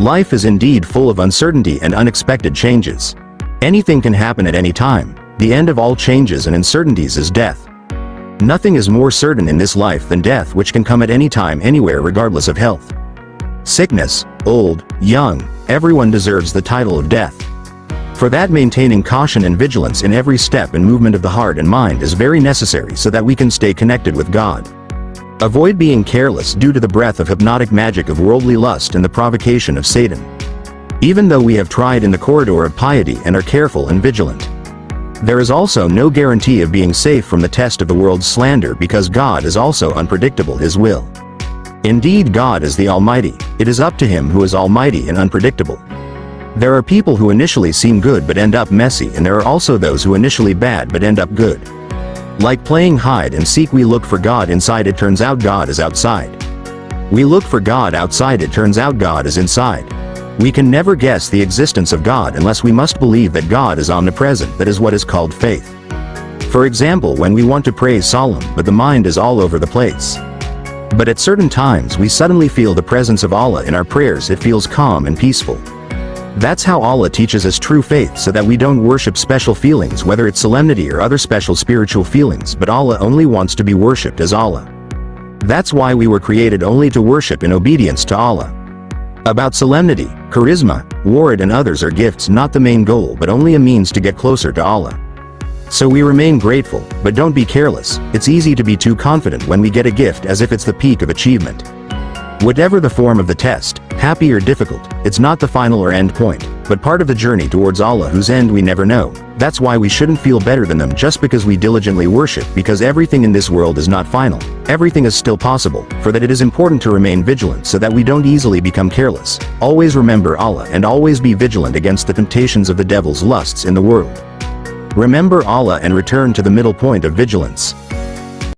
Life is indeed full of uncertainty and unexpected changes. Anything can happen at any time. The end of all changes and uncertainties is death. Nothing is more certain in this life than death, which can come at any time, anywhere, regardless of health. Sickness, old, young, everyone deserves the title of death. For that, maintaining caution and vigilance in every step and movement of the heart and mind is very necessary so that we can stay connected with God. Avoid being careless due to the breath of hypnotic magic of worldly lust and the provocation of Satan. Even though we have tried in the corridor of piety and are careful and vigilant, there is also no guarantee of being safe from the test of the world's slander, because God is also unpredictable, His will. Indeed, God is the Almighty. It is up to Him who is almighty and unpredictable. There are people who initially seem good but end up messy, and there are also those who initially bad but end up good. Like playing hide and seek, we look for God inside, it turns out God is outside. We look for God outside, it turns out God is inside. We can never guess the existence of God unless we must believe that God is omnipresent. That is what is called faith. For example, when we want to pray solemn, but the mind is all over the place. But at certain times we suddenly feel the presence of Allah in our prayers, it feels calm and peaceful. That's how Allah teaches us true faith, so that we don't worship special feelings, whether it's solemnity or other special spiritual feelings, but Allah only wants to be worshipped as Allah. That's why we were created only to worship in obedience to Allah. About solemnity, charisma, ward and others are gifts, not the main goal, but only a means to get closer to Allah. So we remain grateful, but don't be careless. It's easy to be too confident when we get a gift, as if it's the peak of achievement. Whatever the form of the test, happy or difficult, it's not the final or end point, but part of the journey towards Allah, whose end we never know. That's why we shouldn't feel better than them just because we diligently worship, because everything in this world is not final. Everything is still possible. For that, it is important to remain vigilant so that we don't easily become careless. Always remember Allah and always be vigilant against the temptations of the devil's lusts in the world. Remember Allah and return to the middle point of vigilance.